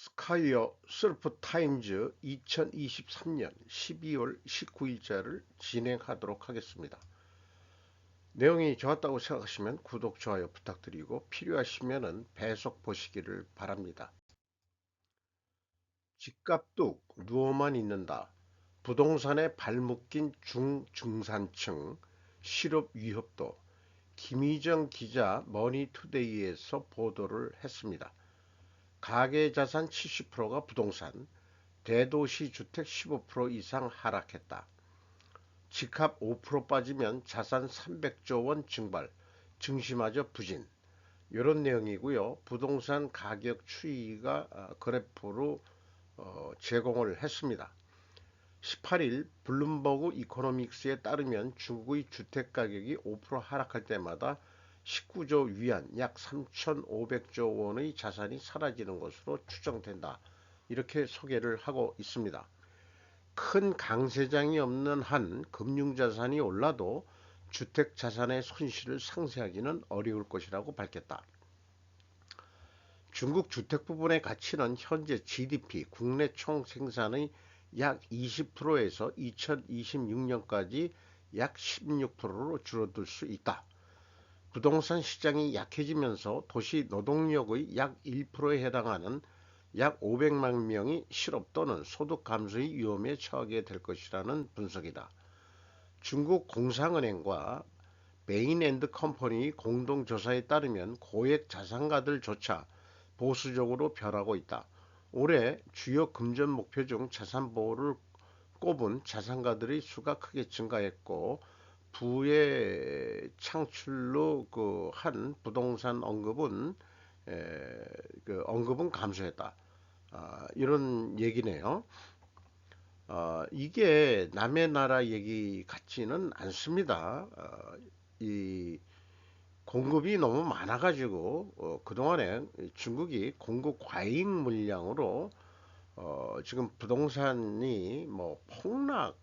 스카이어 서프타임즈 2023년 12월 19일자를 진행하도록 하겠습니다. 내용이 좋았다고 생각하시면 구독, 좋아요 부탁드리고 필요하시면 배속 보시기를 바랍니다. 집값도 누워만 있는다. 부동산에 발묶인 중중산층 실업 위협도. 김희정 기자 머니투데이에서 보도를 했습니다. 가계자산 70%가 부동산, 대도시 주택 15% 이상 하락했다. 집값 5% 빠지면 자산 300조 원 증발, 증시마저 부진. 이런 내용이고요. 부동산 가격 추이가 그래프로 제공을 했습니다. 18일 블룸버그 이코노믹스에 따르면 중국의 주택 가격이 5% 하락할 때마다 19조 위안 약 3,500조 원의 자산이 사라지는 것으로 추정된다. 이렇게 소개를 하고 있습니다. 큰 강세장이 없는 한 금융자산이 올라도 주택자산의 손실을 상쇄하기는 어려울 것이라고 밝혔다. 중국 주택 부분의 가치는 현재 GDP 국내 총생산의 약 20%에서 2026년까지 약 16%로 줄어들 수 있다. 부동산 시장이 약해지면서 도시 노동력의 약 1%에 해당하는 약 500만 명이 실업 또는 소득 감소의 위험에 처하게 될 것이라는 분석이다. 중국 공상은행과 베인앤드컴퍼니 공동조사에 따르면 고액 자산가들조차 보수적으로 변하고 있다. 올해 주요 금전 목표 중 자산 보호를 꼽은 자산가들의 수가 크게 증가했고 부의 창출로 한 부동산 언급은 감소했다. 이런 얘기네요. 이게 남의 나라 얘기 같지는 않습니다. 이 공급이 너무 많아가지고 그동안에 중국이 공급 과잉 물량으로 지금 부동산이 뭐 폭락이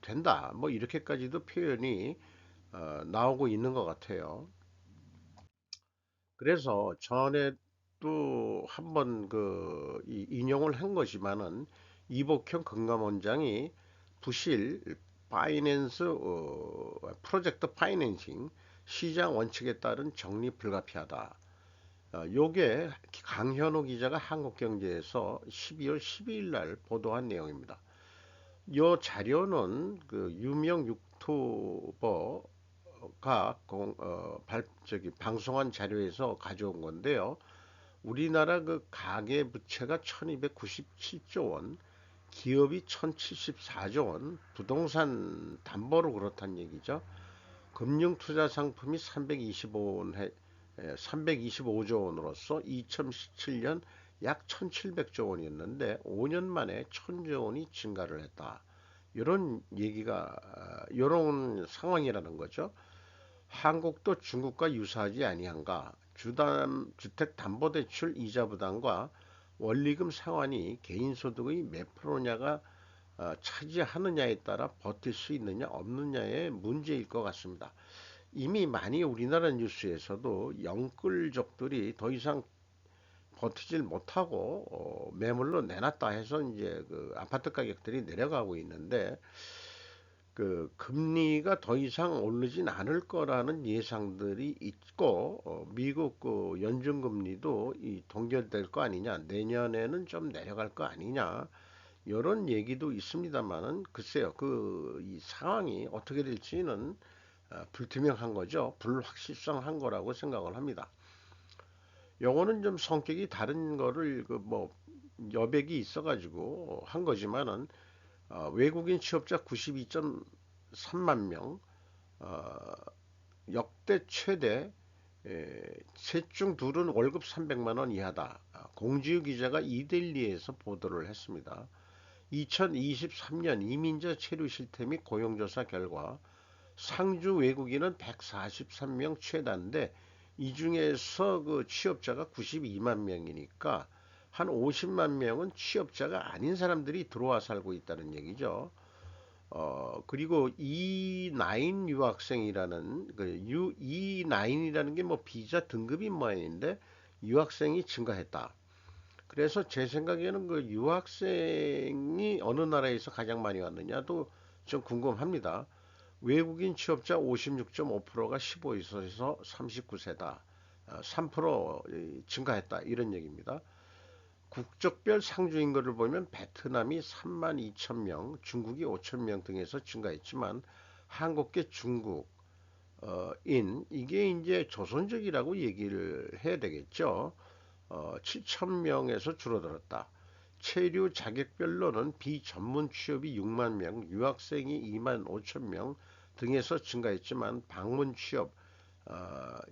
된다 뭐 이렇게까지도 표현이 나오고 있는 것 같아요. 그래서 전에도 한번 인용을 한 것이면은 이복형 금감원장이 부실 파이낸스 프로젝트 파이낸싱 시장 원칙에 따른 정리 불가피하다. 요게 강현우 기자가 한국경제에서 12월 12일 날 보도한 내용입니다. 요 자료는 그 유명 유튜버가 방송한 자료에서 가져온 건데요. 우리나라 그 가계 부채가 1297조 원, 기업이 1074조 원, 부동산 담보로 그렇다는 얘기죠. 금융투자 상품이 325조 원으로서 2017년 약 1700조 원이었는데 5년 만에 1000조 원이 증가를 했다. 이런 얘기가 이런 상황이라는 거죠. 한국도 중국과 유사하지 아니한가? 주택담보대출 이자 부담과 원리금 상환이 개인소득의 몇 프로냐가 차지하느냐에 따라 버틸 수 있느냐 없느냐의 문제일 것 같습니다. 이미 많이 우리나라 뉴스에서도 영끌족들이 더 이상 버티질 못하고 매물로 내놨다 해서 이제 그 아파트 가격들이 내려가고 있는데 그 금리가 더 이상 오르진 않을 거라는 예상들이 있고 미국 그 연준금리도 이 동결될 거 아니냐 내년에는 좀 내려갈 거 아니냐 이런 얘기도 있습니다만은 글쎄요 그 이 상황이 어떻게 될지는 불투명한 거죠. 불확실성한 거라고 생각을 합니다. 요거는 좀 성격이 다른 거를 그 뭐 여백이 있어가지고 한 거지만은 외국인 취업자 92.3만 명, 어, 역대 최대, 셋 중 둘은 월급 300만 원 이하다. 공지유 기자가 이데일리에서 보도를 했습니다. 2023년 이민자 체류 실태 및 고용조사 결과 상주 외국인은 143명 최다인데 이 중에서 그 취업자가 92만 명이니까 한 50만 명은 취업자가 아닌 사람들이 들어와 살고 있다는 얘기죠. 그리고 E9 유학생이라는 E9이라는 게 뭐 비자 등급인 모양인데 유학생이 증가했다. 그래서 제 생각에는 그 유학생이 어느 나라에서 가장 많이 왔느냐도 좀 궁금합니다. 외국인 취업자 56.5%가 15에서 39세다. 3% 증가했다. 이런 얘기입니다. 국적별 상주 인구를 보면 베트남이 3만 2천 명, 중국이 5천 명 등에서 증가했지만 한국계 중국, 인 이게 이제 조선족이라고 얘기를 해야 되겠죠. 7천 명에서 줄어들었다. 체류 자격별로는 비전문 취업이 6만 명, 유학생이 2만 5천 명 등에서 증가했지만 방문 취업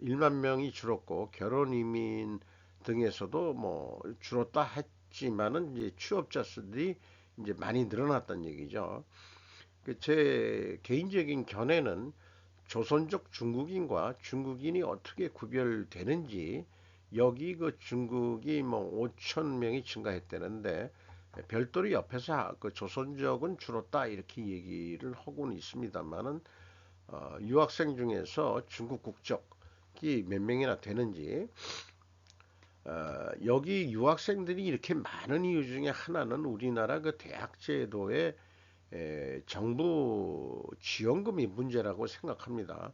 1만 명이 줄었고 결혼 이민 등에서도 뭐 줄었다 했지만은 이제 취업자 수들이 이제 많이 늘어났다는 얘기죠. 제 개인적인 견해는 조선족 중국인과 중국인이 어떻게 구별되는지 여기 그 중국이 뭐 5천 명이 증가했다는데 별도로 옆에서 그 조선족은 줄었다 이렇게 얘기를 하고는 있습니다만은 유학생 중에서 중국 국적이 몇 명이나 되는지 여기 유학생들이 이렇게 많은 이유 중에 하나는 우리나라 그 대학 제도의 정부 지원금이 문제라고 생각합니다.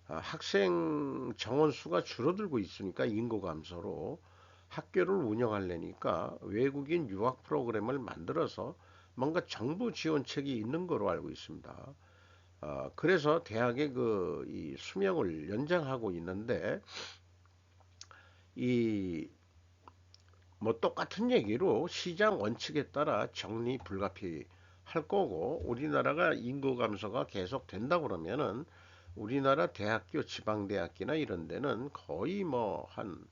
학생 정원 수가 줄어들고 있으니까 인구 감소로 학교를 운영하려니까 외국인 유학 프로그램을 만들어서 뭔가 정부 지원책이 있는 거로 알고 있습니다. 그래서 대학의 이 수명을 연장하고 있는데 이 뭐 똑같은 얘기로 시장 원칙에 따라 정리 불가피할 거고 우리나라가 인구 감소가 계속 된다 그러면은 우리나라 대학교 지방대학교나 이런 데는 거의 뭐 한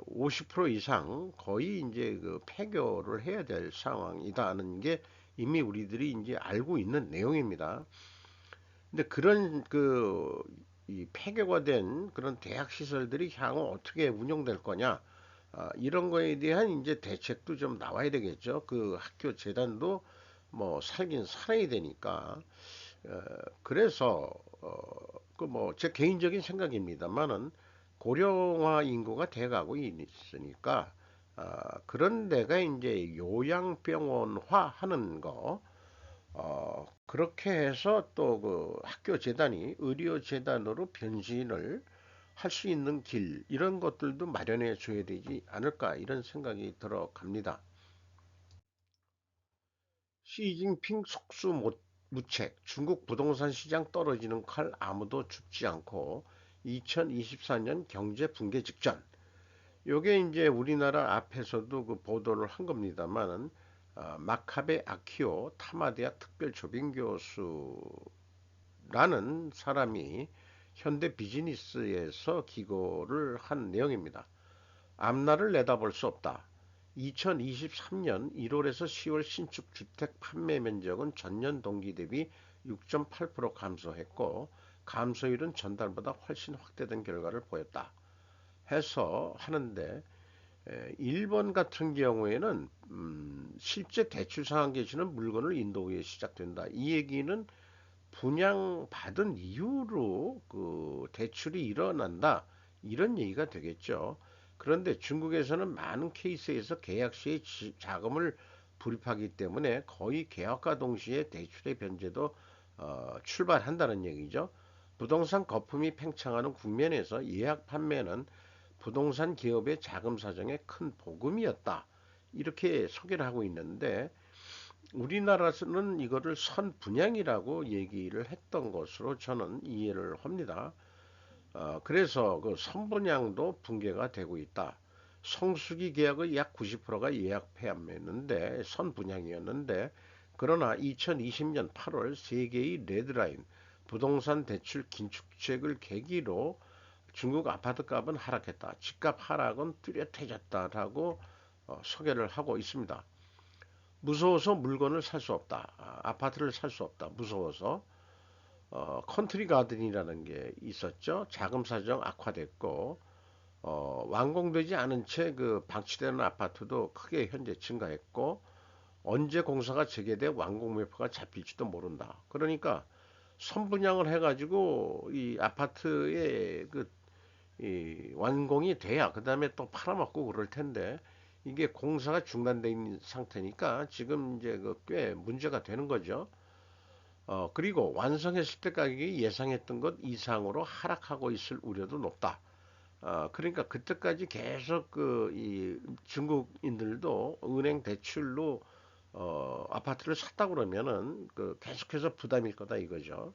50% 이상 거의 이제 그 폐교를 해야 될 상황이다는 게 이미 우리들이 이제 알고 있는 내용입니다. 근데 그런 이 폐교가 된 그런 대학 시설들이 향후 어떻게 운영될 거냐, 이런 거에 대한 이제 대책도 좀 나와야 되겠죠. 그 학교 재단도 뭐 살긴 살아야 되니까. 어, 그래서 그 뭐 제 개인적인 생각입니다만은 고령화 인구가 돼가고 있으니까 그런 데가 이제 요양병원화 하는 거 그렇게 해서 또 그 학교 재단이 의료 재단으로 변신을 할 수 있는 길 이런 것들도 마련해 줘야 되지 않을까 이런 생각이 들어갑니다. 시진핑 무책 중국 부동산 시장 떨어지는 칼 아무도 줍지 않고 2024년 경제 붕괴 직전 요게 이제 우리나라 앞에서도 그 보도를 한 겁니다만은 마카베 아키오 타마대학 특별 조빙 교수라는 사람이 현대 비즈니스에서 기고를 한 내용입니다. 앞날을 내다볼 수 없다. 2023년 1월에서 10월 신축 주택 판매 면적은 전년 동기 대비 6.8% 감소했고 감소율은 전달보다 훨씬 확대된 결과를 보였다. 해서 하는데 일본 같은 경우에는 실제 대출 상환 계시는 물건을 인도 후에 시작된다. 이 얘기는 분양받은 이후로 그 대출이 일어난다. 이런 얘기가 되겠죠. 그런데 중국에서는 많은 케이스에서 계약 시에 자금을 불입하기 때문에 거의 계약과 동시에 대출의 변제도 출발한다는 얘기죠. 부동산 거품이 팽창하는 국면에서 예약 판매는 부동산 기업의 자금 사정에 큰 복음이었다. 이렇게 소개를 하고 있는데 우리나라에서는 이거를 선분양이라고 얘기를 했던 것으로 저는 이해를 합니다. 그래서 그 선분양도 붕괴가 되고 있다. 성수기 계약의 약 90%가 예약 폐업이었는데 선분양이었는데 그러나 2020년 8월 세계의 레드라인 부동산 대출 긴축책을 계기로 중국 아파트 값은 하락했다. 집값 하락은 뚜렷해졌다라고 소개를 하고 있습니다. 무서워서 물건을 살 수 없다. 아파트를 살 수 없다. 무서워서 컨트리 가든이라는 게 있었죠. 자금 사정 악화됐고 완공되지 않은 채 그 방치되는 아파트도 크게 현재 증가했고 언제 공사가 재개돼 완공 매표가 잡힐지도 모른다. 그러니까 선분양을 해가지고 이 아파트의 이 완공이 돼야 그 다음에 또 팔아먹고 그럴 텐데 이게 공사가 중단돼 있는 상태니까 지금 이제 그 꽤 문제가 되는 거죠. 그리고 완성했을 때 가격이 예상했던 것 이상으로 하락하고 있을 우려도 높다. 그러니까 그때까지 계속 이 중국인들도 은행 대출로 아파트를 샀다 그러면은 계속해서 부담일 거다 이거죠.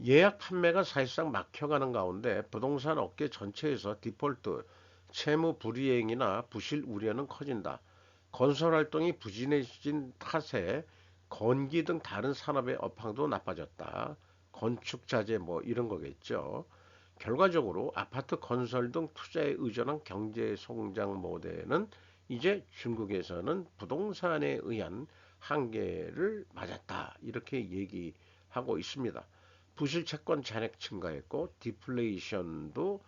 예약 판매가 사실상 막혀가는 가운데 부동산 업계 전체에서 디폴트, 채무 불이행이나 부실 우려는 커진다. 건설 활동이 부진해진 탓에 건기 등 다른 산업의 업황도 나빠졌다. 건축 자재 뭐 이런 거겠죠. 결과적으로 아파트 건설 등 투자에 의존한 경제 성장 모델은 이제 중국에서는 부동산에 의한 한계를 맞았다. 이렇게 얘기하고 있습니다. 부실 채권 잔액 증가했고 디플레이션도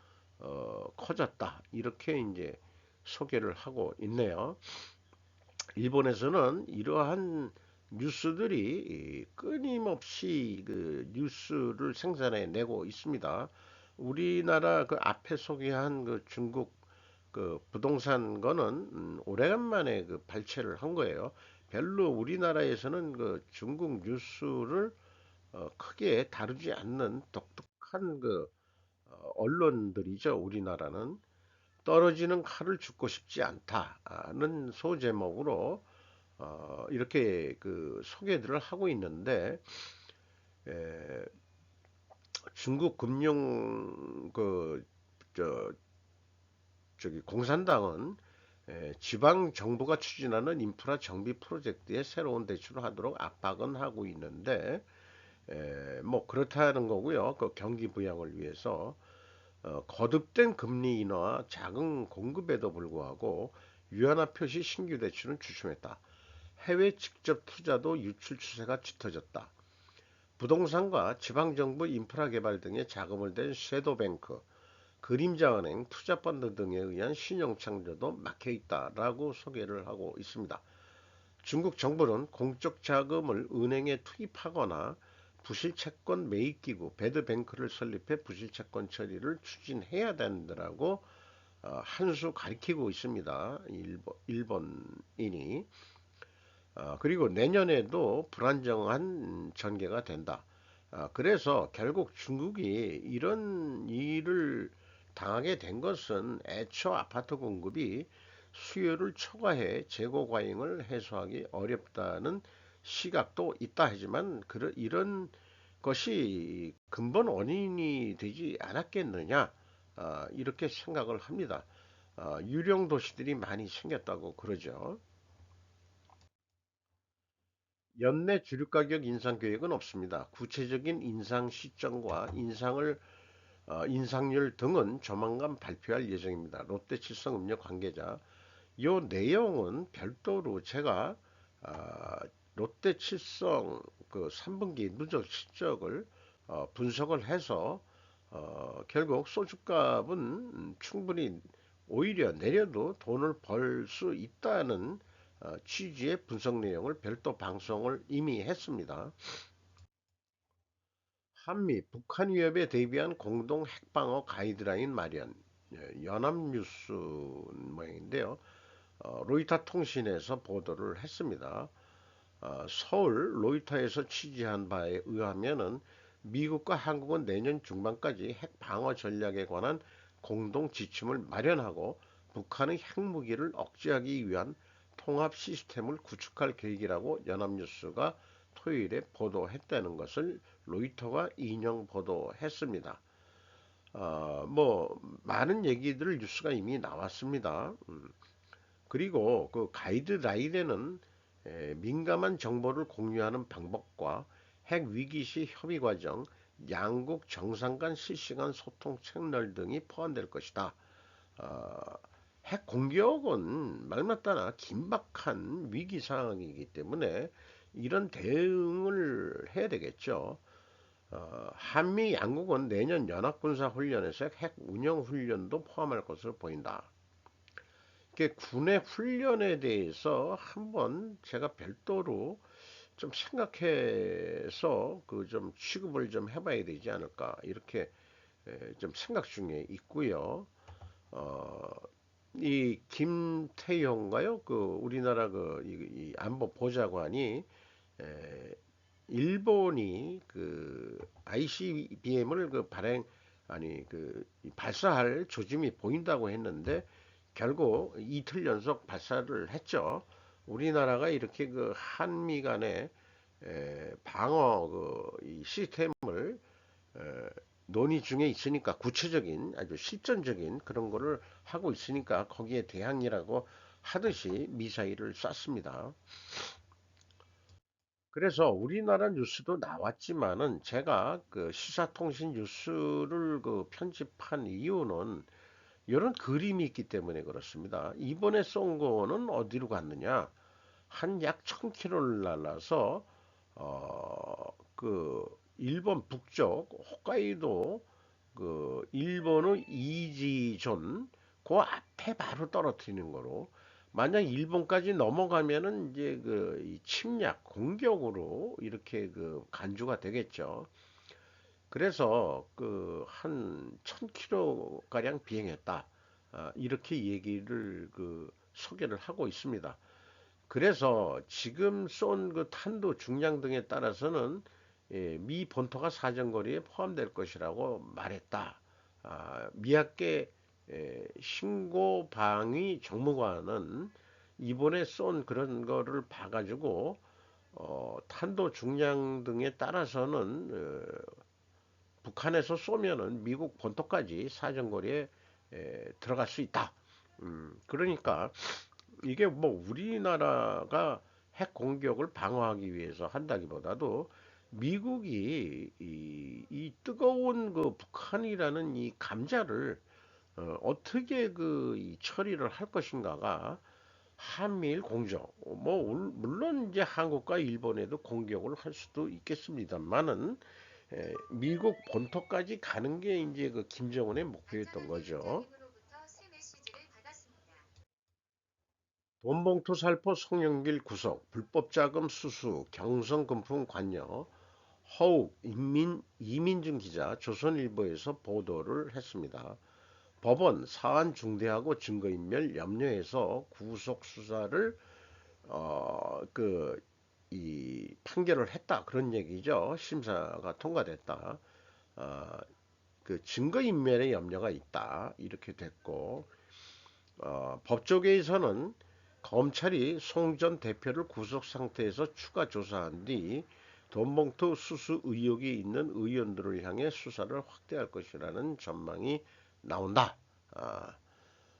커졌다. 이렇게 이제 소개를 하고 있네요. 일본에서는 이러한 뉴스들이 끊임없이 그 뉴스를 생산해 내고 있습니다. 우리나라 그 앞에 소개한 그 중국 그 부동산 거는 오래간만에 그 발췌를 한 거예요. 별로 우리나라에서는 그 중국 뉴스를 크게 다루지 않는 독특한 언론들이죠. 우리나라는 떨어지는 칼을 죽고 싶지 않다는 소제목으로 이렇게 그 소개들을 하고 있는데 에, 중국 금융 저 저기 공산당은 지방 정부가 추진하는 인프라 정비 프로젝트에 새로운 대출을 하도록 압박은 하고 있는데 뭐 그렇다는 거고요. 그 경기 부양을 위해서 거듭된 금리 인하, 작은 공급에도 불구하고 유한화 표시 신규 대출은 주춤했다. 해외 직접 투자도 유출 추세가 짙어졌다. 부동산과 지방정부 인프라 개발 등에 자금을 댄 섀도뱅크, 그림자은행, 투자펀드 등에 의한 신용창조도 막혀있다라고 소개를 하고 있습니다. 중국 정부는 공적 자금을 은행에 투입하거나 부실채권 매입기구 배드뱅크를 설립해 부실채권 처리를 추진해야 된다라고 한 수 가리키고 있습니다. 일본인이. 그리고 내년에도 불안정한 전개가 된다. 그래서 결국 중국이 이런 일을 당하게 된 것은 애초 아파트 공급이 수요를 초과해 재고 과잉을 해소하기 어렵다는 시각도 있다 하지만 이런 것이 근본 원인이 되지 않았겠느냐 이렇게 생각을 합니다. 유령 도시들이 많이 생겼다고 그러죠. 연내 주류가격 인상 계획은 없습니다. 구체적인 인상 시점과 인상률 등은 조만간 발표할 예정입니다. 롯데칠성음료 관계자. 요 내용은 별도로 제가 아, 롯데칠성 그 3분기 누적 실적을 분석을 해서 결국 소주값은 충분히 오히려 내려도 돈을 벌 수 있다는 취지의 분석 내용을 별도 방송을 이미 했습니다. 한미 북한 위협에 대비한 공동 핵방어 가이드라인 마련. 연합뉴스 모양인데요. 로이터 통신에서 보도를 했습니다. 서울 로이터에서 취재한 바에 의하면은 미국과 한국은 내년 중반까지 핵 방어 전략에 관한 공동 지침을 마련하고 북한의 핵무기를 억제하기 위한 통합 시스템을 구축할 계획이라고 연합뉴스가 토요일에 보도했다는 것을 로이터가 인용 보도했습니다. 뭐 많은 얘기들 뉴스가 이미 나왔습니다. 그리고 그 가이드라인에는 민감한 정보를 공유하는 방법과 핵 위기 시 협의 과정, 양국 정상 간 실시간 소통 채널 등이 포함될 것이다. 어, 핵 공격은 말마따나 긴박한 위기 상황이기 때문에 이런 대응을 해야 되겠죠. 한미 양국은 내년 연합군사 훈련에서 핵 운영 훈련도 포함할 것으로 보인다. 군의 훈련에 대해서 한번 제가 별도로 좀 생각해서 그 좀 취급을 좀 해봐야 되지 않을까 이렇게 좀 생각 중에 있고요. 어, 이 김태형가요? 그 우리나라 이 안보 보좌관이 에, 일본이 그 ICBM을 그 발행 아니 이 발사할 조짐이 보인다고 했는데 결국 이틀 연속 발사를 했죠. 우리나라가 이렇게 그 한미 간의 방어 이 시스템을 에, 논의 중에 있으니까 구체적인 아주 실전적인 그런 거를 하고 있으니까 거기에 대항이라고 하듯이 미사일을 쐈습니다. 그래서 우리나라 뉴스도 나왔지만은 제가 그 시사통신 뉴스를 그 편집한 이유는 이런 그림이 있기 때문에 그렇습니다. 이번에 쏜 거는 어디로 갔느냐? 한 약 1000km를 날아서 그 일본 북쪽 홋카이도 그 일본의 이지존 그 앞에 바로 떨어뜨리는 거로 만약 일본까지 넘어가면은 이제 이 침략 공격으로 이렇게 그 간주가 되겠죠. 그래서 그 한 1000km 가량 비행했다. 이렇게 얘기를 그 소개를 하고 있습니다. 그래서 지금 쏜 그 탄도 중량 등에 따라서는 미 본토가 사정거리에 포함될 것이라고 말했다. 미야케 신고 방위 정무관은 이번에 쏜 그런 거를 봐가지고 탄도 중량 등에 따라서는 북한에서 쏘면은 미국 본토까지 사정거리에 들어갈 수 있다. 그러니까 이게 뭐 우리나라가 핵 공격을 방어하기 위해서 한다기보다도 미국이 이 뜨거운 그 북한이라는 이 감자를 어떻게 이 처리를 할 것인가가 한미일 공조 뭐 물론 이제 한국과 일본에도 공격을 할 수도 있겠습니다만은 미국 본토까지 가는 게 이제 그 김정은의 목표였던 거죠. 돈봉투 살포 송영길 구속, 불법 자금 수수, 경성 금품 관여, 허욱 이민준 기자 조선일보에서 보도를 했습니다. 법원 사안 중대하고 증거인멸 염려해서 구속 수사를 이 판결을 했다 그런 얘기죠. 심사가 통과됐다. 어, 그 증거인멸의 염려가 있다 이렇게 됐고 법조계에서는 검찰이 송 전 대표를 구속 상태에서 추가 조사한 뒤 돈봉투 수수 의혹이 있는 의원들을 향해 수사를 확대할 것이라는 전망이 나온다. 아,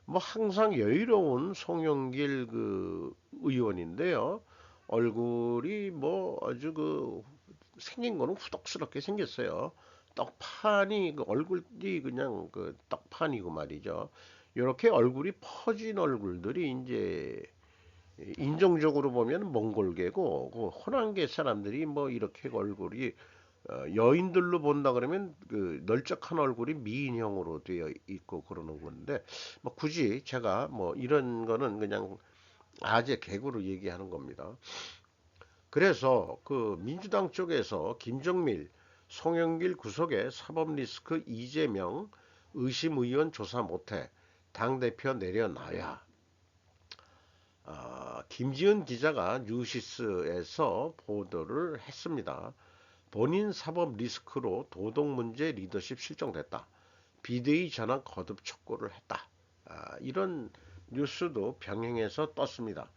뭐 항상 여유로운 송영길 그 의원인데요. 얼굴이 뭐 아주 그 생긴 거는 후덕스럽게 생겼어요. 떡판이 그 얼굴이 그냥 그 떡판이고 말이죠. 이렇게 얼굴이 퍼진 얼굴들이 이제 인종적으로 보면 몽골계고 그 호남계 사람들이 뭐 이렇게 얼굴이 여인들로 본다 그러면 그 널쩍한 얼굴이 미인형으로 되어 있고 그러는 건데 뭐 굳이 제가 뭐 이런 거는 그냥 아재 개그로 얘기하는 겁니다. 그래서 그 민주당 쪽에서 김정밀, 송영길 구속에 사법 리스크 이재명 의심 의원 조사 못해 당대표 내려놔야 김지은 기자가 뉴시스에서 보도를 했습니다. 본인 사법 리스크로 도덕 문제 리더십 실종됐다. 비대위 전환 거듭 촉구를 했다. 이런 뉴스도 병행해서 떴습니다.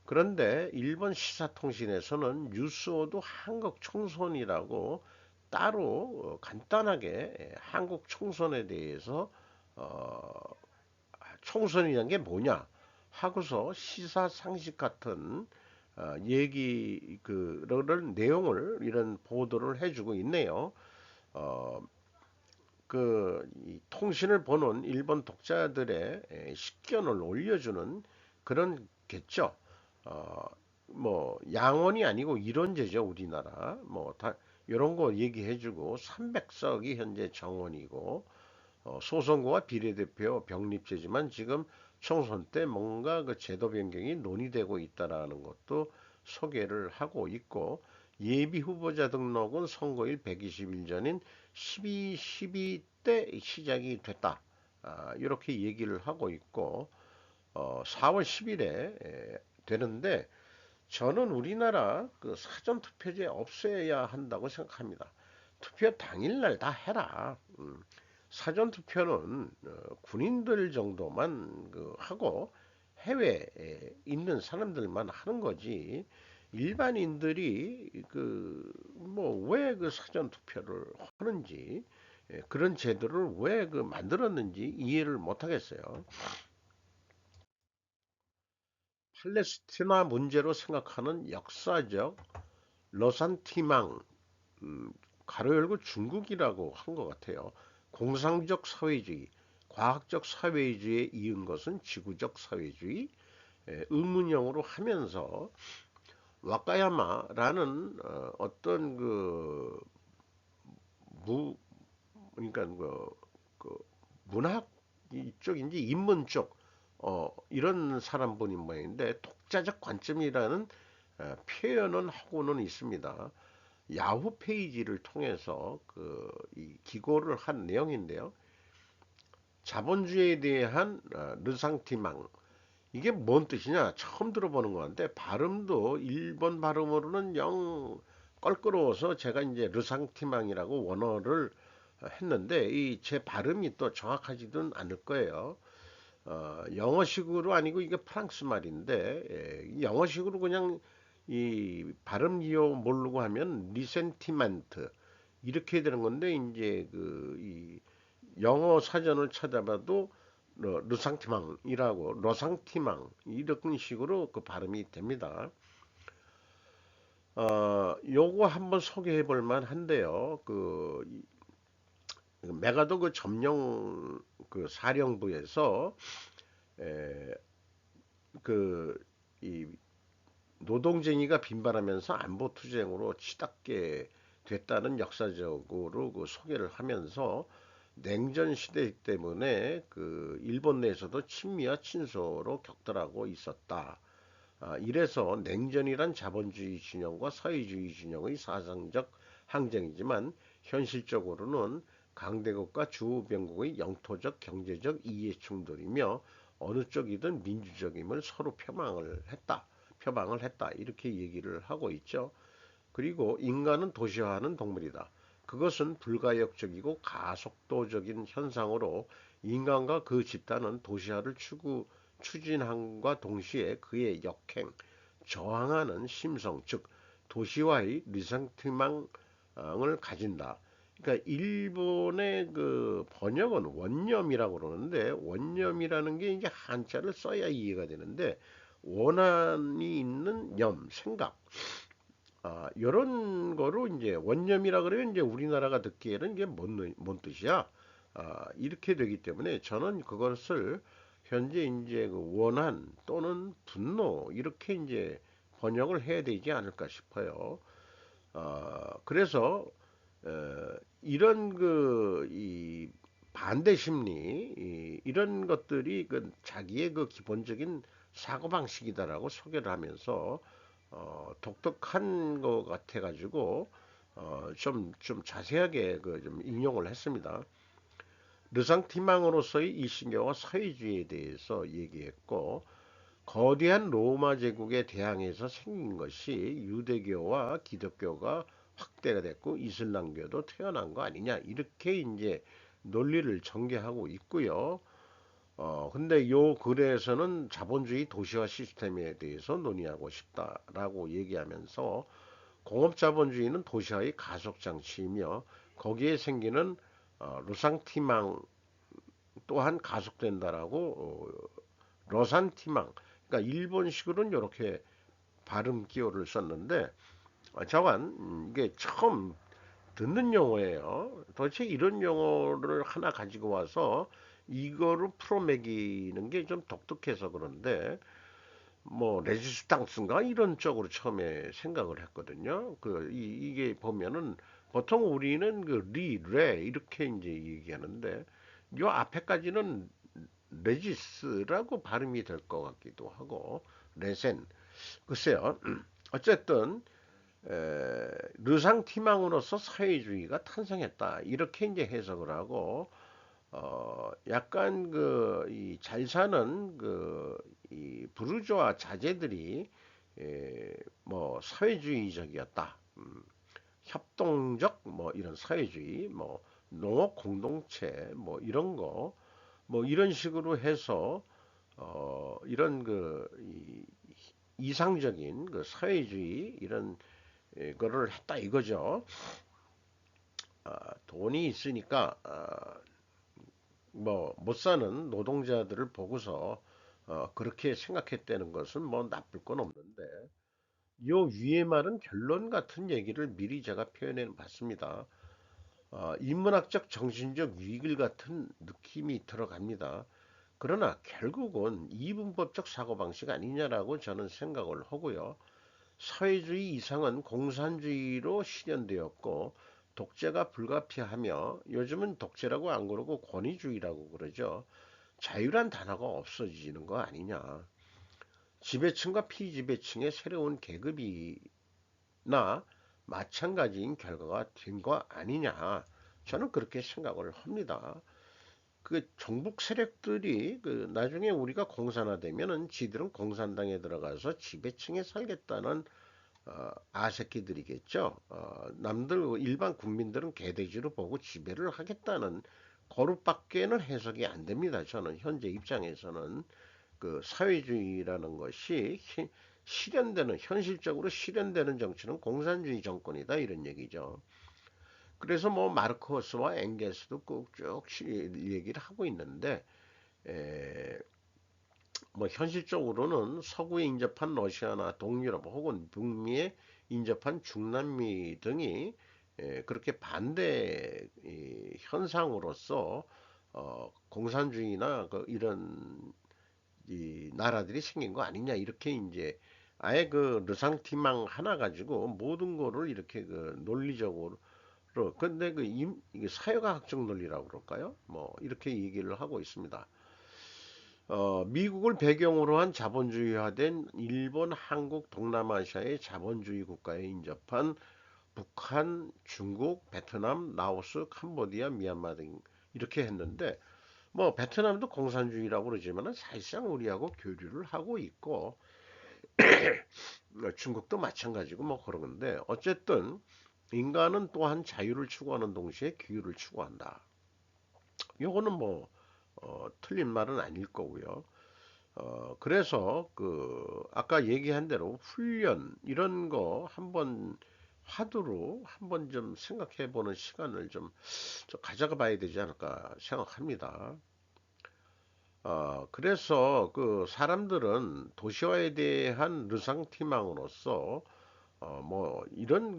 그런데 일본 시사통신에서는 뉴스오도 한국 총선이라고 따로 간단하게 한국 총선에 대해서 어, 총선이란 게 뭐냐 하고서 시사 상식 같은 얘기 그런 내용을 이런 보도를 해주고 있네요. 어, 이 통신을 보는 일본 독자들의 식견을 올려주는 그런 겠죠. 어, 뭐 양원이 아니고 이론제죠 우리나라. 뭐 다 이런 거 얘기해주고 300석이 현재 정원이고 소선거와 비례대표 병립제지만 지금 총선 때 뭔가 그 제도 변경이 논의되고 있다라는 것도 소개를 하고 있고 예비 후보자 등록은 선거일 120일 전인 12때 시작이 됐다. 이렇게 얘기를 하고 있고 4월 10일에 되는데 저는 우리나라 그 사전 투표제 없애야 한다고 생각합니다. 투표 당일날 다 해라. 사전 투표는 군인들 정도만 하고 해외에 있는 사람들만 하는 거지. 일반인들이 뭐 왜 그 사전 투표를 하는지 그런 제도를 왜 만들었는지 이해를 못 하겠어요. 팔레스티나 문제로 생각하는 역사적 러산티망 가로 열고 중국이라고 한 것 같아요. 공상적 사회주의, 과학적 사회주의에 이은 것은 지구적 사회주의, 의문형으로 하면서 와카야마라는 어떤 무 그러니까 그 문학 쪽인지 인문 쪽 이런 사람분이 모양인데 독자적 관점이라는 표현은 하고는 있습니다. 야후 페이지를 통해서 이 기고를 한 내용인데요. 자본주의에 대한 르상티망 이게 뭔 뜻이냐? 처음 들어보는 건데 발음도 일본 발음으로는 영 껄끄러워서 제가 이제 르상티망이라고 원어를 했는데 이 제 발음이 또 정확하지는 않을 거예요. 영어식으로 아니고 이게 프랑스 말인데 영어식으로 그냥 이 발음 이용 모르고 하면 리센티멘트 이렇게 되는 건데 이제 이 영어 사전을 찾아봐도 르상티망이라고 러상티망 이런 식으로 그 발음이 됩니다. 요거 한번 소개해 볼 만한데요. 메가도 그 점령 사령부에서 에, 이 노동쟁이가 빈발하면서 안보 투쟁으로 치닫게 됐다는 역사적으로 소개를 하면서 냉전 시대 때문에 일본 내에서도 친미와 친소로 격돌하고 있었다. 이래서 냉전이란 자본주의 진영과 사회주의 진영의 사상적 항쟁이지만 현실적으로는 강대국과 주변국의 영토적 경제적 이해 충돌이며 어느 쪽이든 민주적임을 서로 표방을 했다. 이렇게 얘기를 하고 있죠. 그리고 인간은 도시화하는 동물이다. 그것은 불가역적이고 가속도적인 현상으로 인간과 그 집단은 도시화를 추진함과 동시에 그의 역행, 저항하는 심성, 즉 도시화의 리상티망을 가진다. 그러니까 일본의 번역은 원념이라고 그러는데 원념이라는 게 이제 한자를 써야 이해가 되는데 원한이 있는 생각. 요런 거로 이제 원념이라 그러면 이제 우리나라가 듣기에는 이게 뭔 뜻이야? 이렇게 되기 때문에 저는 그것을 현재 이제 원한 또는 분노 이렇게 이제 번역을 해야 되지 않을까 싶어요. 그래서 이런 이 반대 심리 이런 것들이 자기의 기본적인 사고 방식이다라고 소개를 하면서 독특한 것 같아 가지고 좀 자세하게 좀 인용을 했습니다. 르상티망으로서의 이신경과 사회주의에 대해서 얘기했고 거대한 로마 제국에 대항해서 생긴 것이 유대교와 기독교가 확대가 됐고 이슬람교도 태어난 거 아니냐 이렇게 이제 논리를 전개하고 있고요. 근데 요 글에서는 자본주의 도시화 시스템에 대해서 논의하고 싶다라고 얘기하면서 공업자본주의는 도시화의 가속장치이며 거기에 생기는 루상티망 또한 가속된다라고 러산티망 그러니까 일본식으로는 이렇게 발음 기호를 썼는데 저간 이게 처음 듣는 용어예요. 도대체 이런 용어를 하나 가지고 와서 이거를 풀어매기는 게 좀 독특해서 그런데 뭐 레지스탕스인가 이런 쪽으로 처음에 생각을 했거든요. 이게 보면은 보통 우리는 레 이렇게 이제 얘기하는데 요 앞에까지는 레지스라고 발음이 될 것 같기도 하고 레센 글쎄요. 어쨌든 르상티망으로서 사회주의가 탄생했다 이렇게 이제 해석을 하고 약간 이 잘 사는 이 부르주아 자제들이 뭐 사회주의적이었다. 협동적 뭐 이런 사회주의, 뭐 농업 공동체 뭐 이런 거, 뭐 이런 식으로 해서 이런 이상적인 사회주의 이런 거를 했다 이거죠. 돈이 있으니까 뭐 못 사는 노동자들을 보고서 그렇게 생각했다는 것은 뭐 나쁠 건 없는데 요 위에 말은 결론 같은 얘기를 미리 제가 표현해 봤습니다. 인문학적 정신적 위길 같은 느낌이 들어갑니다. 그러나 결국은 이분법적 사고방식 아니냐라고 저는 생각을 하고요. 사회주의 이상은 공산주의로 실현되었고 독재가 불가피하며 요즘은 독재라고 안 그러고 권위주의라고 그러죠. 자유란 단어가 없어지는 거 아니냐. 지배층과 피지배층의 새로운 계급이나 마찬가지인 결과가 된 거 아니냐. 저는 그렇게 생각을 합니다. 정북 세력들이 나중에 우리가 공산화되면은 지들은 공산당에 들어가서 지배층에 살겠다는 아새끼들이겠죠. 남들 일반 국민들은 개돼지로 보고 지배를 하겠다는 거룩밖에는 해석이 안 됩니다. 저는 현재 입장에서는 사회주의라는 것이 실현되는 현실적으로 실현되는 정치는 공산주의 정권이다 이런 얘기죠. 그래서 뭐 마르크스와 엥겔스도 꾹쭉 얘기를 하고 있는데 에, 뭐 현실적으로는 서구에 인접한 러시아나 동유럽 혹은 북미에 인접한 중남미 등이 그렇게 반대 현상으로서 공산주의나 이런 이 나라들이 생긴 거 아니냐 이렇게 이제 아예 르상티망 하나 가지고 모든 거를 이렇게 논리적으로 근데 이게 사회과학적 논리라고 그럴까요? 뭐 이렇게 얘기를 하고 있습니다. 미국을 배경으로 한 자본주의화된 일본, 한국, 동남아시아의 자본주의 국가에 인접한 북한, 중국, 베트남, 라오스, 캄보디아, 미얀마 등 이렇게 했는데 뭐 베트남도 공산주의라고 그러지만 사실상 우리하고 교류를 하고 있고 중국도 마찬가지고 뭐 그런 건데 어쨌든 인간은 또한 자유를 추구하는 동시에 기후를 추구한다. 요거는 뭐 틀린 말은 아닐 거고요. 그래서 아까 얘기한 대로 훈련 이런 거 한번 화두로 한번 좀 생각해 보는 시간을 좀 가져가 봐야 되지 않을까 생각합니다. 그래서 사람들은 도시화에 대한 르상티망으로서 뭐 이런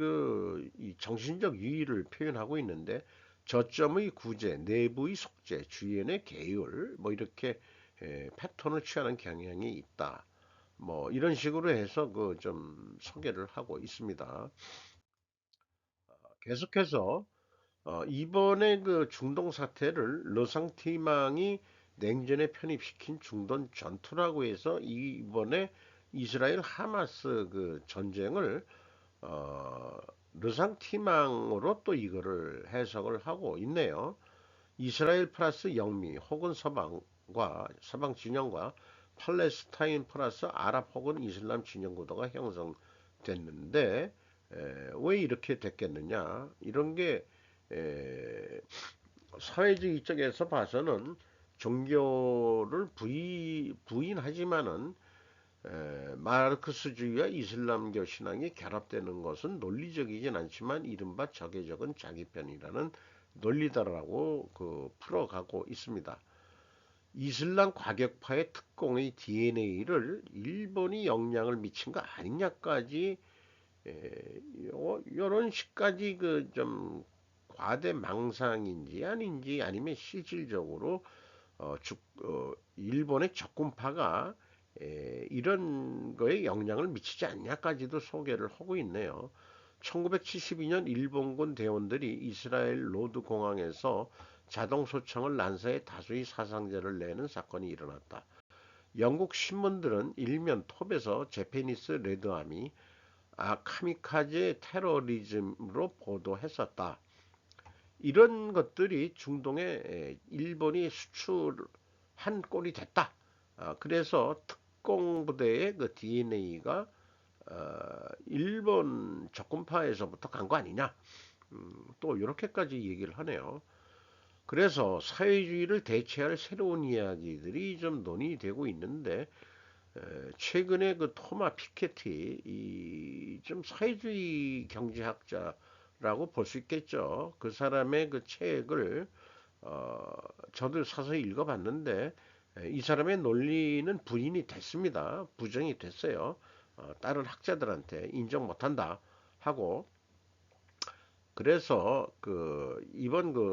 이 정신적 유의를 표현하고 있는데 저점의 구제, 내부의 속죄, 주변의 계율 뭐 이렇게 패턴을 취하는 경향이 있다. 뭐 이런 식으로 해서 좀 소개를 하고 있습니다. 계속해서 이번에 중동 사태를 르상티망이 냉전에 편입시킨 중동 전투라고 해서 이번에 이스라엘 하마스 전쟁을 어, 르상티망으로 또 이거를 해석을 하고 있네요. 이스라엘 플러스 영미 혹은 서방 진영과 팔레스타인 플러스 아랍 혹은 이슬람 진영 구도가 형성됐는데 왜 이렇게 됐겠느냐? 이런 게 에, 사회주의 쪽에서 봐서는 종교를 부인하지만은 마르크스주의와 이슬람교 신앙이 결합되는 것은 논리적이진 않지만 이른바 적의 적은 자기 편이라는 논리다라고 풀어가고 있습니다. 이슬람 과격파의 특공의 DNA를 일본이 영향을 미친 거 아니냐까지 이런 식까지 좀 과대망상인지 아닌지 아니면 실질적으로 일본의 적군파가 이런 거에 영향을 미치지 않냐까지도 소개를 하고 있네요. 1972년 일본군 대원들이 이스라엘 로드 공항에서 자동 소총을 난사해 다수의 사상자를 내는 사건이 일어났다. 영국 신문들은 일면 톱에서 제페니스 레드암이 카미카제 테러리즘으로 보도했었다. 이런 것들이 중동에 일본이 수출한 꼴이 됐다. 그래서 특공부대의 그 DNA가 일본 적군파에서부터 간 거 아니냐. 또 이렇게까지 얘기를 하네요. 그래서 사회주의를 대체할 새로운 이야기들이 좀 논의되고 있는데 최근에 그 토마 피케티 이좀 사회주의 경제학자라고 볼 수 있겠죠. 그 사람의 그 책을 어, 저도 사서 읽어봤는데 이 사람의 논리는 부인이 됐습니다. 부정이 됐어요. 다른 학자들한테 인정 못한다 하고 그래서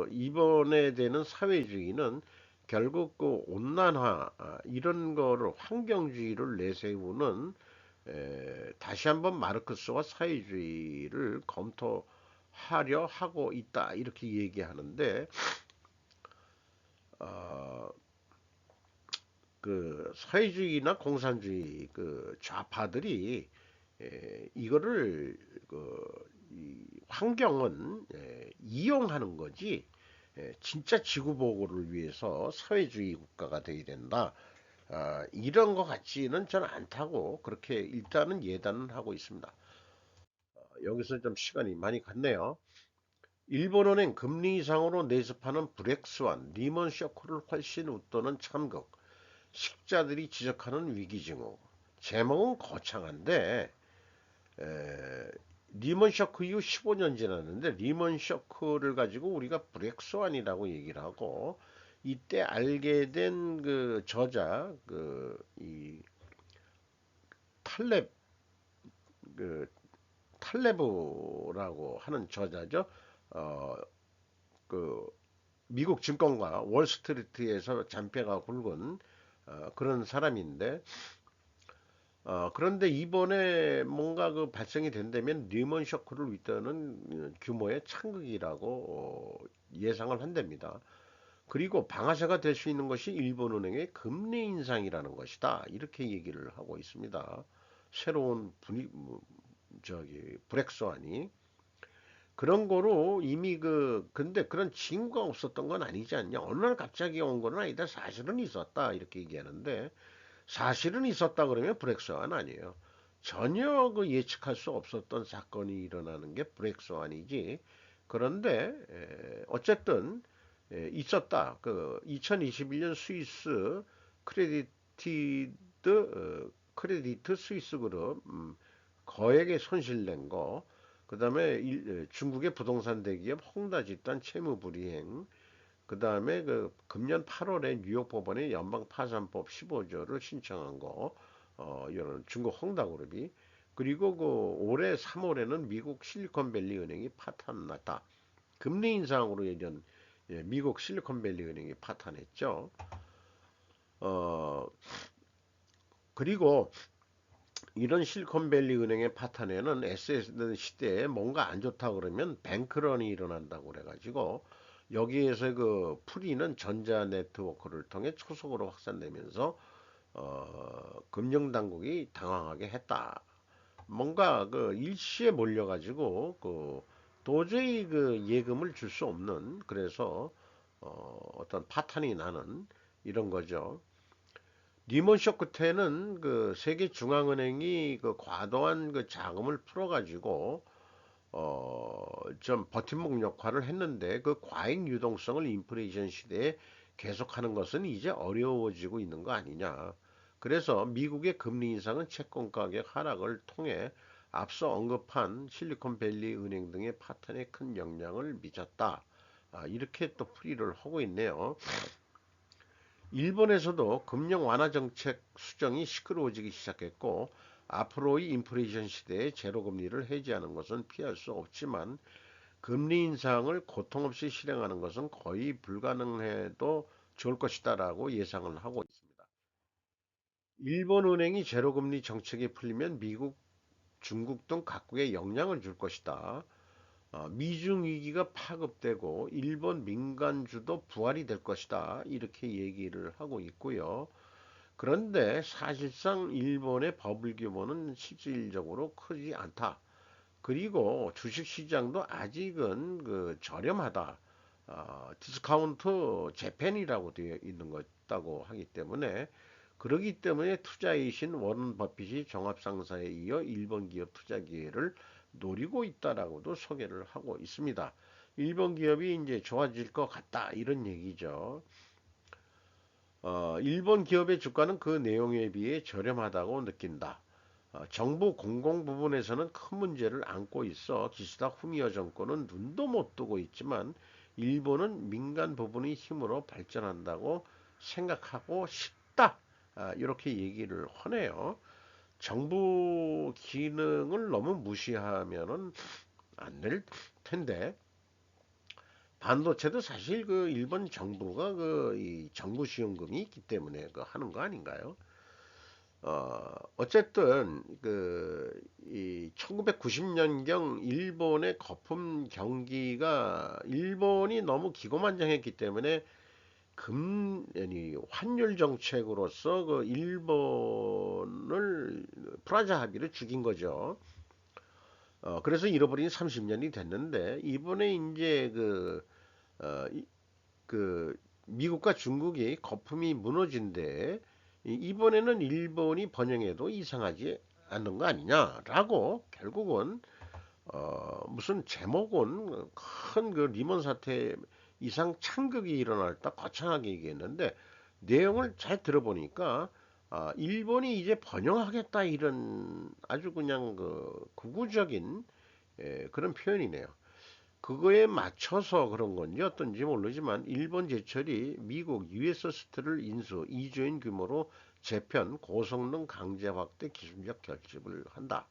이번에 되는 사회주의는 결국 그 온난화 이런 거를 환경주의를 내세우는 다시 한번 마르크스와 사회주의를 검토하려 하고 있다 이렇게 얘기하는데 어, 그 사회주의나 공산주의 그 좌파들이 이거를 이 환경은 이용하는 거지 진짜 지구 보호를 위해서 사회주의 국가가 돼야 된다. 이런 것 같지는 저는 않다고 그렇게 일단은 예단은 하고 있습니다. 여기서 좀 시간이 많이 갔네요. 일본은행 금리 이상으로 내집하는 블랙스완, 리먼 쇼크를 훨씬 웃도는 참극, 식자들이 지적하는 위기증후. 제목은 거창한데 에, 리먼 쇼크 이후 15년 지났는데 리먼 쇼크를 가지고 우리가 블랙스완이라고 얘기를 하고 이때 알게 된 그 저자 이 탈렙 그 탈레브라고 하는 저자죠. 어, 그 미국 증권가 월스트리트에서 잔뼈가 굵은 그런 사람인데 그런데 이번에 뭔가 그 발생이 된다면 리먼 쇼크를 윗도는 규모의 참극이라고 예상을 한답니다. 그리고 방아쇠가 될 수 있는 것이 일본은행의 금리 인상이라는 것이다. 이렇게 얘기를 하고 있습니다. 새로운 브렉스완이 그런 거로 이미 근데 그런 징후가 없었던 건 아니지 않냐. 어느 날 갑자기 온 건 아니다. 사실은 있었다. 이렇게 얘기하는데 사실은 있었다 그러면 브렉스완 아니에요. 전혀 그 예측할 수 없었던 사건이 일어나는 게 브렉스완이지. 그런데 어쨌든 있었다. 그 2021년 스위스 크레디트 스위스 그룹 거액의 손실 낸 거. 그다음에 중국의 부동산 대기업 홍다 집단 채무 불이행. 그다음에 금년 8월에 뉴욕 법원에 연방 파산법 15조를 신청한 거. 이런 중국 홍다그룹이 그리고 올해 3월에는 미국 실리콘밸리 은행이 파탄났다. 금리 인상으로 예전 미국 실리콘밸리 은행이 파탄했죠. 어, 그리고 이런 실리콘밸리 은행의 파탄에는 SS 시대에 뭔가 안 좋다 그러면 뱅크런이 일어난다고 그래가지고 여기에서 그 풀이는 전자 네트워크를 통해 초속으로 확산되면서 금융 당국이 당황하게 했다. 뭔가 일시에 몰려가지고 도저히 예금을 줄 수 없는 그래서 어떤 파탄이 나는 이런 거죠. 리먼 쇼크 때는 세계 중앙은행이 과도한 자금을 풀어가지고 좀 버팀목 역할을 했는데 그 과잉 유동성을 인플레이션 시대에 계속하는 것은 이제 어려워지고 있는 거 아니냐. 그래서 미국의 금리 인상은 채권 가격 하락을 통해 앞서 언급한 실리콘밸리 은행 등의 파탄에 큰 영향을 미쳤다. 이렇게 또 풀이를 하고 있네요. 일본에서도 금융 완화 정책 수정이 시끄러워지기 시작했고 앞으로의 인플레이션 시대에 제로 금리를 해지하는 것은 피할 수 없지만 금리 인상을 고통 없이 실행하는 것은 거의 불가능해도 좋을 것이다라고 예상을 하고 있습니다. 일본 은행이 제로 금리 정책이 풀리면 미국, 중국 등 각국에 영향을 줄 것이다. 미중 위기가 파급되고 일본 민간주도 부활이 될 것이다. 이렇게 얘기를 하고 있고요. 그런데 사실상 일본의 버블 규모는 실질적으로 크지 않다. 그리고 주식시장도 아직은 저렴하다. 디스카운트 재팬이라고 되어 있는 것다고 하기 때문에 그러기 때문에 투자이신 워런 버핏이 종합상사에 이어 일본 기업 투자 기회를 노리고 있다라고도 소개를 하고 있습니다. 일본 기업이 이제 좋아질 것 같다 이런 얘기죠. 일본 기업의 주가는 그 내용에 비해 저렴하다고 느낀다. 정부 공공 부분에서는 큰 문제를 안고 있어 기시다 후미오 정권은 눈도 못 뜨고 있지만 일본은 민간 부분의 힘으로 발전한다고 생각하고 싶다. 이렇게 얘기를 하네요. 정부 기능을 너무 무시하면은 안 될 텐데 반도체도 사실 그 일본 정부가 그 이 정부 지원금이 있기 때문에 그 하는 거 아닌가요? 어쨌든 그 이 1990년경 일본의 거품 경기가 일본이 너무 기고만장했기 때문에 아니 환율 정책으로서 그 일본을 프라자 합의를 죽인 거죠. 그래서 잃어버린 30년이 됐는데 이번에 이제 어, 이- 그 미국과 중국이 거품이 무너진데 이번에는 일본이 번영해도 이상하지 않는 거 아니냐라고 결국은 무슨 제목은 큰 그 리먼 사태 이상 참극이 일어났다 거창하게 얘기했는데 내용을 잘 들어보니까 일본이 이제 번영하겠다 이런 아주 그냥 그 구구적인 그런 표현이네요. 그거에 맞춰서 그런 건지 어떤지 모르지만 일본 제철이 미국 US 스틸을 인수 2조인 규모로 재편 고성능 강제 확대 기술적 결집을 한다.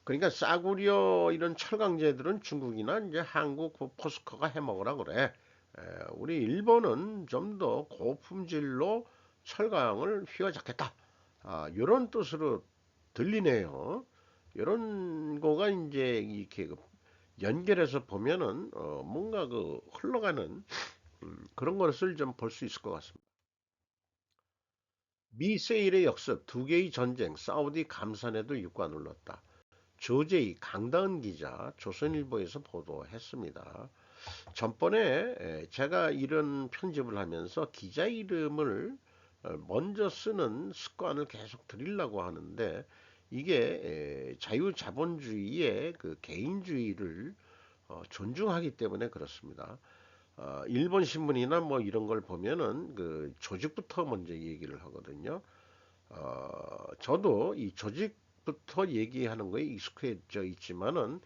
그러니까 싸구려 이런 철강제들은 중국이나 이제 한국 그 포스코가 해먹으라 그래. 우리 일본은 좀 더 고품질로 철강을 휘어잡겠다. 이런 뜻으로 들리네요. 이런 거가 이제 이렇게 그 연결해서 보면은 뭔가 그 흘러가는 그런 것을 좀 볼 수 있을 것 같습니다. 미세일의 역습, 두 개의 전쟁, 사우디 감산에도 유가 눌렀다. 조제이 강다은 기자 조선일보에서 보도했습니다. 전번에 제가 이런 편집을 하면서 기자 이름을 먼저 쓰는 습관을 계속 들이려고 하는데 이게 자유자본주의의 그 개인주의를 존중하기 때문에 그렇습니다. 일본 신문이나 뭐 이런 걸 보면은 그 조직부터 먼저 얘기를 하거든요. 저도 이 조직부터 얘기하는 거에 익숙해져 있지만은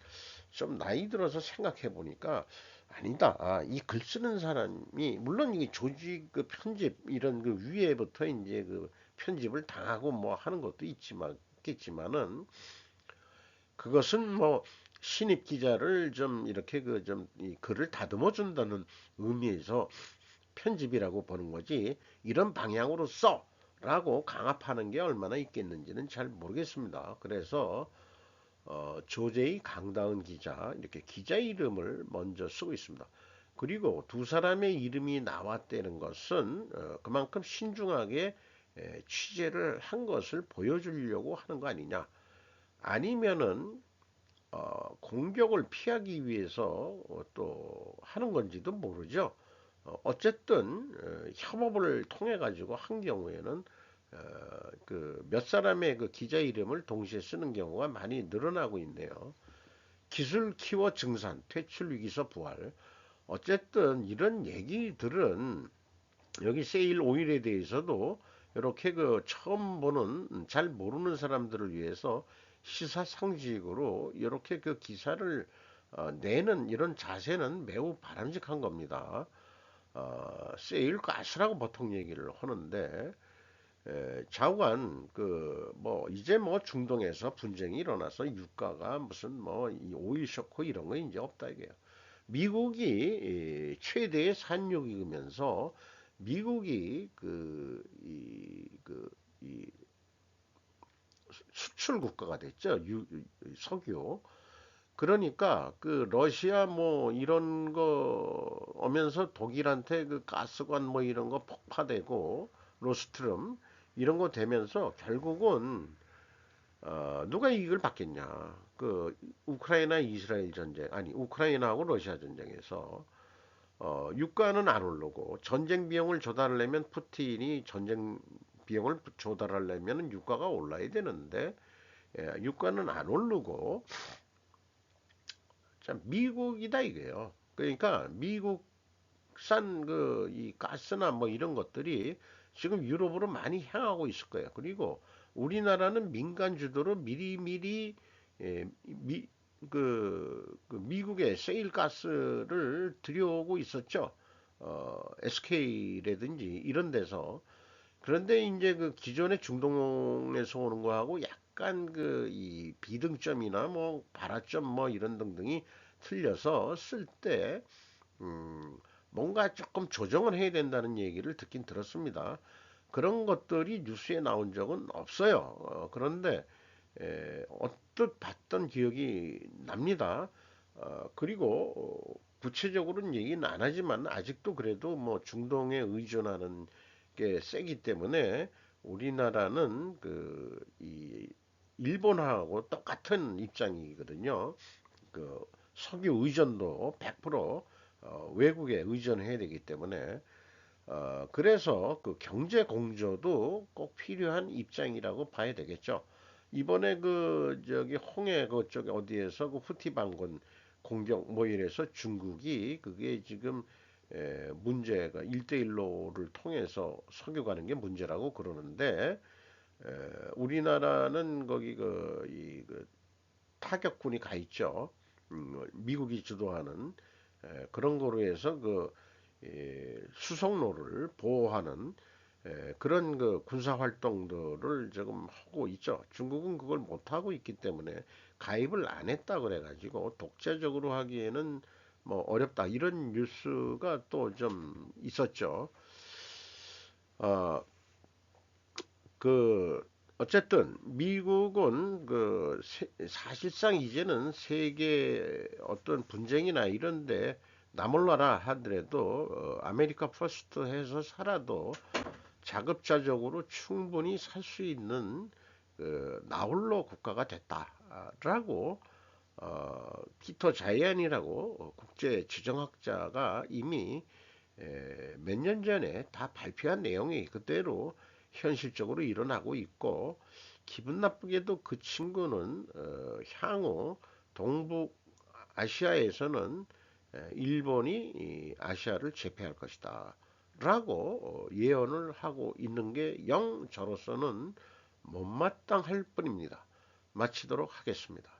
좀 나이 들어서 생각해 보니까 아니다. 이 글 쓰는 사람이 물론 이 조직 그 편집 이런 그 위에부터 이제 그 편집을 당하고 뭐 하는 것도 있겠지만은 그것은 뭐 신입 기자를 좀 이렇게 그 좀 이 글을 다듬어 준다는 의미에서 편집이라고 보는 거지 이런 방향으로 써라고 강압하는 게 얼마나 있겠는지는 잘 모르겠습니다. 그래서 조제의 강다은 기자 이렇게 기자 이름을 먼저 쓰고 있습니다. 그리고 두 사람의 이름이 나왔다는 것은 그만큼 신중하게 취재를 한 것을 보여주려고 하는 거 아니냐. 아니면은 공격을 피하기 위해서 또 하는 건지도 모르죠. 어쨌든 협업을 통해 가지고 한 경우에는 그 몇 사람의 그 기자 이름을 동시에 쓰는 경우가 많이 늘어나고 있네요. 기술 키워 증산, 퇴출 위기서 부활. 어쨌든 이런 얘기들은 여기 세일 오일에 대해서도 이렇게 그 처음 보는 잘 모르는 사람들을 위해서 시사상식으로 이렇게 그 기사를 내는 이런 자세는 매우 바람직한 겁니다. 세일 가스라고 보통 얘기를 하는데 좌우간 그 뭐 이제 뭐 중동에서 분쟁이 일어나서 유가가 무슨 뭐 이 오일 쇼크 이런 거 이제 없다 이게요. 미국이 최대의 산유국이면서 미국이 이 수출 국가가 됐죠. 석유. 그러니까 그 러시아 뭐 이런 거 오면서 독일한테 그 가스관 뭐 이런 거 폭파되고 로스트름 이런 거 되면서 결국은 누가 이익을 받겠냐? 그 우크라이나 이스라엘 전쟁 아니 우크라이나하고 러시아 전쟁에서 유가는 안 오르고 전쟁 비용을 조달하려면 푸틴이 전쟁 비용을 조달하려면 유가가 올라야 되는데 유가는 안 오르고 자, 미국이다 이거예요. 그러니까 미국산 그 이 가스나 뭐 이런 것들이 지금 유럽으로 많이 향하고 있을 거예요. 그리고 우리나라는 민간 주도로 미리미리 그 미국의 세일 가스를 들여오고 있었죠. SK라든지 이런 데서. 그런데 이제 그 기존의 중동에서 오는 거하고 약간 그 이 비등점이나 뭐 발화점 뭐 이런 등등이 틀려서 쓸 때 뭔가 조금 조정을 해야 된다는 얘기를 듣긴 들었습니다. 그런 것들이 뉴스에 나온 적은 없어요. 그런데 언뜻 봤던 기억이 납니다. 그리고 구체적으로는 얘기는 안 하지만 아직도 그래도 뭐 중동에 의존하는 게 세기 때문에 우리나라는 그 이 일본하고 똑같은 입장이거든요. 그 석유 의존도 100% 외국에 의존해야 되기 때문에 그래서 그 경제 공조도 꼭 필요한 입장이라고 봐야 되겠죠. 이번에 그 저기 홍해 그쪽 어디에서 그 후티 반군 공격 뭐 이래서 중국이 그게 지금 문제가 1대1로를 통해서 석유 가는 게 문제라고 그러는데 우리나라는 거기 그 타격군이 가 있죠. 미국이 주도하는 그런 거로 해서 그 수송로를 보호하는 그런 그 군사 활동들을 지금 하고 있죠. 중국은 그걸 못 하고 있기 때문에 가입을 안 했다 그래가지고 독자적으로 하기에는 뭐 어렵다 이런 뉴스가 또 좀 있었죠. 어, 그 어쨌든 미국은 그 사실상 이제는 세계 어떤 분쟁이나 이런데 나몰라라 하더라도 아메리카 퍼스트 해서 살아도 자급자족으로 충분히 살 수 있는 그 나홀로 국가가 됐다라고 피터 자이안이라고 국제 지정학자가 이미 몇 년 전에 다 발표한 내용이 그대로 현실적으로 일어나고 있고 기분 나쁘게도 그 친구는 향후 동북 아시아에서는 일본이 아시아를 제패할 것이다 라고 예언을 하고 있는 게 영 저로서는 못마땅할 뿐입니다. 마치도록 하겠습니다.